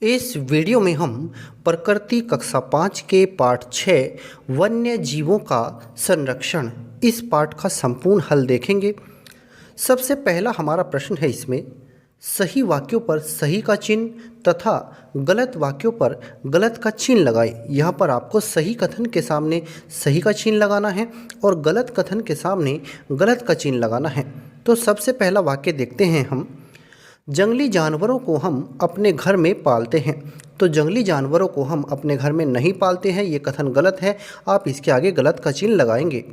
इस वीडियो में हम प्रकृति कक्षा 5 के पाठ 6 वन्य जीवों का संरक्षण इस पाठ का संपूर्ण हल देखेंगे। सबसे पहला हमारा प्रश्न है इसमें, सही वाक्यों पर सही का चिन्ह तथा गलत वाक्यों पर गलत का चिन्ह लगाएं। यहाँ पर आपको सही कथन के सामने सही का चिन्ह लगाना है और गलत कथन के सामने गलत का चिन्ह लगाना है। तो सबसे पहला वाक्य देखते हैं हम, जंगली जानवरों को हम अपने घर में पालते हैं। तो जंगली जानवरों को हम अपने घर में नहीं पालते हैं, ये कथन गलत है। आप इसके आगे गलत का चिन्ह लगाएंगे।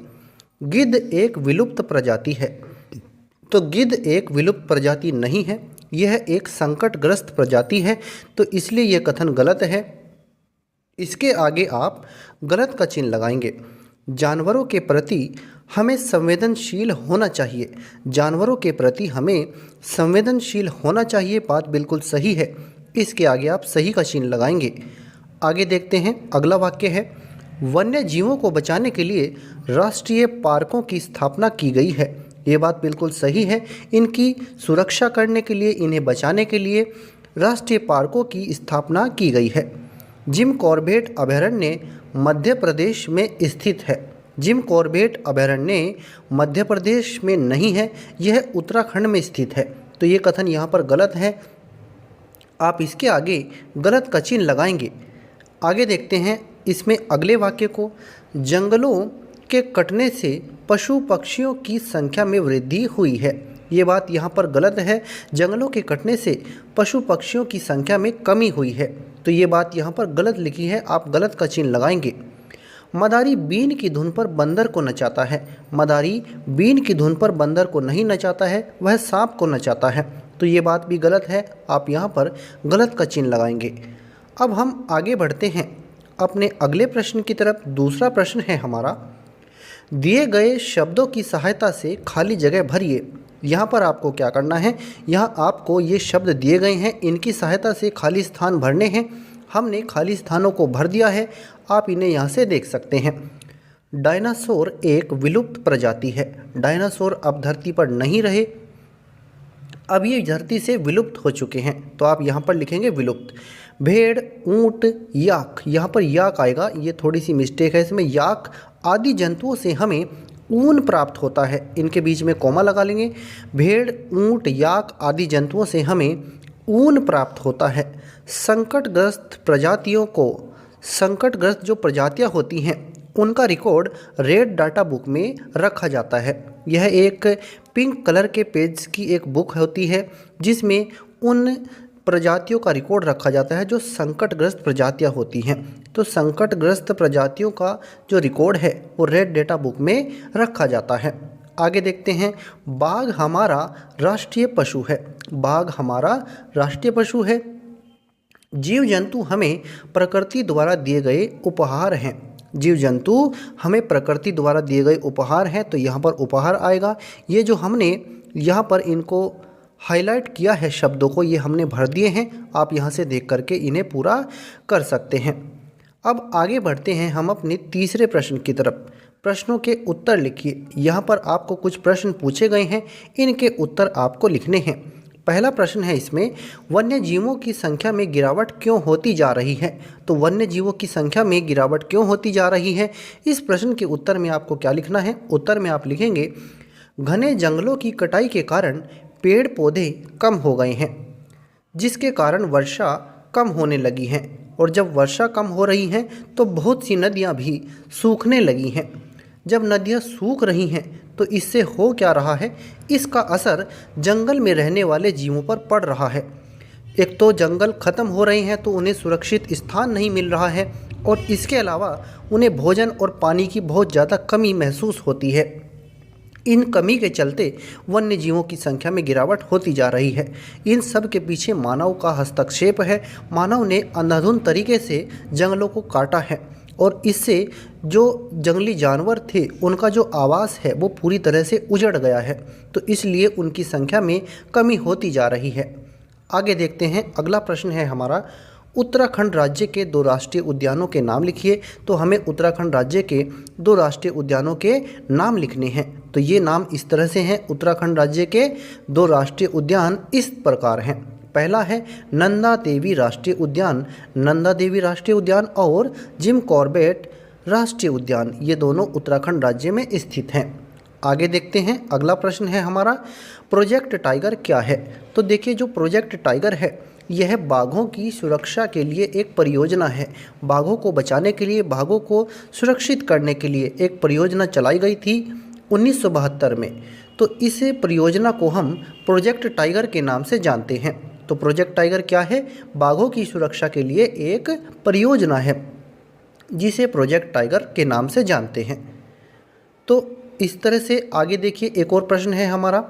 गिद्ध एक विलुप्त प्रजाति है। तो गिद्ध एक विलुप्त प्रजाति नहीं है, यह एक संकटग्रस्त प्रजाति है, तो इसलिए यह कथन गलत है। इसके आगे आप गलत का चिन्ह लगाएंगे। जानवरों के प्रति हमें संवेदनशील होना चाहिए। जानवरों के प्रति हमें संवेदनशील होना चाहिए, बात बिल्कुल सही है। इसके आगे आप सही का चिन्ह लगाएंगे। आगे देखते हैं, अगला वाक्य है, वन्य जीवों को बचाने के लिए राष्ट्रीय पार्कों की स्थापना की गई है। ये बात बिल्कुल सही है। इनकी सुरक्षा करने के लिए, इन्हें बचाने के लिए राष्ट्रीय पार्कों की स्थापना की गई है। जिम कॉर्बेट अभयारण्य मध्य प्रदेश में स्थित है। जिम कॉर्बेट अभयारण्य मध्य प्रदेश में नहीं है, यह उत्तराखंड में स्थित है। तो ये कथन यहाँ पर गलत है। आप इसके आगे गलत का चिन्ह लगाएंगे। आगे देखते हैं इसमें अगले वाक्य को, जंगलों के कटने से पशु पक्षियों की संख्या में वृद्धि हुई है। ये बात यहाँ पर गलत है। जंगलों के कटने से पशु पक्षियों की संख्या में कमी हुई है, तो ये बात यहाँ पर गलत लिखी है। आप गलत का चिन्ह लगाएंगे। मदारी बीन की धुन पर बंदर को नचाता है। मदारी बीन की धुन पर बंदर को नहीं नचाता है, वह सांप को नचाता है, तो ये बात भी गलत है। आप यहाँ पर गलत का चिन्ह लगाएंगे। अब हम आगे बढ़ते हैं अपने अगले प्रश्न की तरफ। दूसरा प्रश्न है हमारा, दिए गए शब्दों की सहायता से खाली जगह भरिए। यहाँ पर आपको क्या करना है, यहाँ आपको ये शब्द दिए गए हैं, इनकी सहायता से खाली स्थान भरने हैं। हमने खाली स्थानों को भर दिया है, आप इन्हें यहाँ से देख सकते हैं। डायनासोर एक विलुप्त प्रजाति है। डायनासोर अब धरती पर नहीं रहे, अब ये धरती से विलुप्त हो चुके हैं, तो आप यहाँ पर लिखेंगे विलुप्त। भेड़, ऊंट, याक, यहाँ पर याक आएगा, ये थोड़ी सी मिस्टेक है इसमें। याक आदि जंतुओं से हमें ऊन प्राप्त होता है, इनके बीच में कोमा लगा लेंगे। भेड़, ऊंट, याक आदि जंतुओं से हमें ऊन प्राप्त होता है। संकटग्रस्त प्रजातियों को, संकटग्रस्त जो प्रजातियां होती हैं उनका रिकॉर्ड रेड डाटा बुक में रखा जाता है। यह एक पिंक कलर के पेज की एक बुक होती है जिसमें उन प्रजातियों का रिकॉर्ड रखा जाता है जो संकटग्रस्त प्रजातियां होती हैं। तो संकटग्रस्त प्रजातियों का जो रिकॉर्ड है वो रेड डाटा बुक में रखा जाता है। आगे देखते हैं, बाघ हमारा राष्ट्रीय पशु है। बाघ हमारा राष्ट्रीय पशु है। जीव जंतु हमें प्रकृति द्वारा दिए गए उपहार हैं। जीव जंतु हमें प्रकृति द्वारा दिए गए उपहार हैं, तो यहाँ पर उपहार आएगा। ये जो हमने यहाँ पर इनको हाईलाइट किया है शब्दों को, ये हमने भर दिए हैं। आप यहाँ से देख करके इन्हें पूरा कर सकते हैं। अब आगे बढ़ते हैं हम अपने तीसरे प्रश्न की तरफ। प्रश्नों के उत्तर लिखिए। यहाँ पर आपको कुछ प्रश्न पूछे गए हैं, इनके उत्तर आपको लिखने हैं। पहला प्रश्न है इसमें, वन्य जीवों की संख्या में गिरावट क्यों होती जा रही है। तो वन्य जीवों की संख्या में गिरावट क्यों होती जा रही है, इस प्रश्न के उत्तर में आपको क्या लिखना है। उत्तर में आप लिखेंगे, घने जंगलों की कटाई के कारण पेड़ पौधे कम हो गए हैं, जिसके कारण वर्षा कम होने लगी है। और जब वर्षा कम हो रही है तो बहुत सी नदियाँ भी सूखने लगी हैं। जब नदियाँ सूख रही हैं तो इससे हो क्या रहा है, इसका असर जंगल में रहने वाले जीवों पर पड़ रहा है। एक तो जंगल ख़त्म हो रहे हैं तो उन्हें सुरक्षित स्थान नहीं मिल रहा है, और इसके अलावा उन्हें भोजन और पानी की बहुत ज़्यादा कमी महसूस होती है। इन कमी के चलते वन्य जीवों की संख्या में गिरावट होती जा रही है। इन सब के पीछे मानव का हस्तक्षेप है। मानव ने अंधाधुंध तरीके से जंगलों को काटा है, और इससे जो जंगली जानवर थे उनका जो आवास है वो पूरी तरह से उजड़ गया है, तो इसलिए उनकी संख्या में कमी होती जा रही है। आगे देखते हैं, अगला प्रश्न है हमारा, उत्तराखंड राज्य के 2 राष्ट्रीय उद्यानों के नाम लिखिए। तो हमें उत्तराखंड राज्य के 2 राष्ट्रीय उद्यानों के नाम लिखने हैं। तो ये नाम इस तरह से हैं, उत्तराखंड राज्य के 2 राष्ट्रीय उद्यान इस प्रकार हैं। पहला है नंदा देवी राष्ट्रीय उद्यान। नंदा देवी राष्ट्रीय उद्यान और जिम कॉर्बेट राष्ट्रीय उद्यान, ये दोनों उत्तराखंड राज्य में स्थित हैं। आगे देखते हैं, अगला प्रश्न है हमारा, प्रोजेक्ट टाइगर क्या है। तो देखिए, जो प्रोजेक्ट टाइगर है यह बाघों की सुरक्षा के लिए एक परियोजना है। बाघों को बचाने के लिए, बाघों को सुरक्षित करने के लिए एक परियोजना चलाई गई थी 1972 में। तो इस परियोजना को हम प्रोजेक्ट टाइगर के नाम से जानते हैं। तो प्रोजेक्ट टाइगर क्या है? बाघों की सुरक्षा के लिए एक परियोजना है जिसे प्रोजेक्ट टाइगर के नाम से जानते हैं। तो इस तरह से आगे देखिए, एक और प्रश्न है हमारा,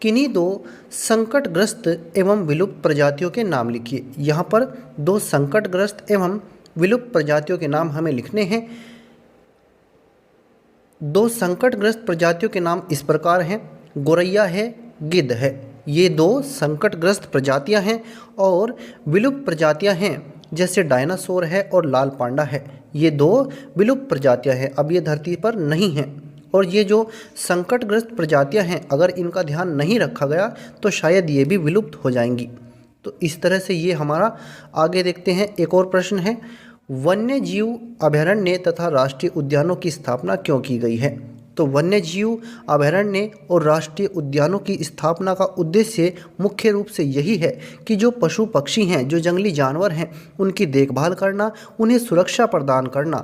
किन्हीं 2 संकटग्रस्त एवं विलुप्त प्रजातियों के नाम लिखिए। यहाँ पर 2 संकटग्रस्त एवं विलुप्त प्रजातियों के नाम हमें लिखने हैं। 2 संकटग्रस्त प्रजातियों के नाम इस प्रकार हैं, गोरैया है, गिद्ध है। ये 2 संकटग्रस्त प्रजातियां हैं। और विलुप्त प्रजातियां हैं जैसे डायनासोर है और लाल पांडा है। ये 2 विलुप्त प्रजातियां हैं, अब ये धरती पर नहीं हैं। और ये जो संकटग्रस्त प्रजातियां हैं, अगर इनका ध्यान नहीं रखा गया तो शायद ये भी विलुप्त हो जाएंगी। तो इस तरह से ये हमारा, आगे देखते हैं, एक और प्रश्न है, वन्य जीव अभयारण्य तथा राष्ट्रीय उद्यानों की स्थापना क्यों की गई है। तो वन्य जीव अभयारण्य और राष्ट्रीय उद्यानों की स्थापना का उद्देश्य मुख्य रूप से यही है कि जो पशु पक्षी हैं, जो जंगली जानवर हैं, उनकी देखभाल करना, उन्हें सुरक्षा प्रदान करना,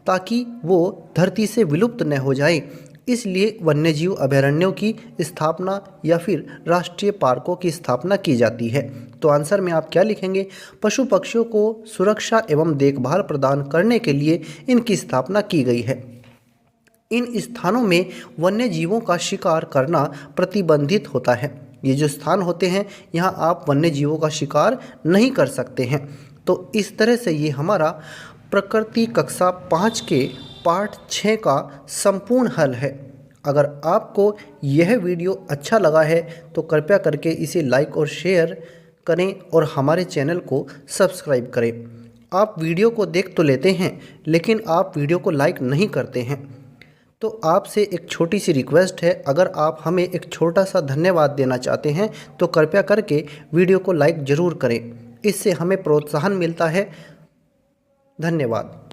ताकि वो धरती से विलुप्त न हो जाए। इसलिए वन्यजीव अभयारण्यों की स्थापना या फिर राष्ट्रीय पार्कों की स्थापना की जाती है। तो आंसर में आप क्या लिखेंगे? पशु पक्षियों को सुरक्षा एवं देखभाल प्रदान करने के लिए इनकी स्थापना की गई है। इन स्थानों में वन्य जीवों का शिकार करना प्रतिबंधित होता है। ये जो स्थान होते हैं, यहाँ आप वन्य जीवों का शिकार नहीं कर सकते हैं। तो इस तरह से ये हमारा प्रकृति कक्षा 5 के पार्ट 6 का संपूर्ण हल है। अगर आपको यह वीडियो अच्छा लगा है तो कृपया करके इसे लाइक और शेयर करें और हमारे चैनल को सब्सक्राइब करें। आप वीडियो को देख तो लेते हैं, लेकिन आप वीडियो को लाइक नहीं करते हैं। तो आपसे एक छोटी सी रिक्वेस्ट है, अगर आप हमें एक छोटा सा धन्यवाद देना चाहते हैं तो कृपया करके वीडियो को लाइक ज़रूर करें। इससे हमें प्रोत्साहन मिलता है। धन्यवाद।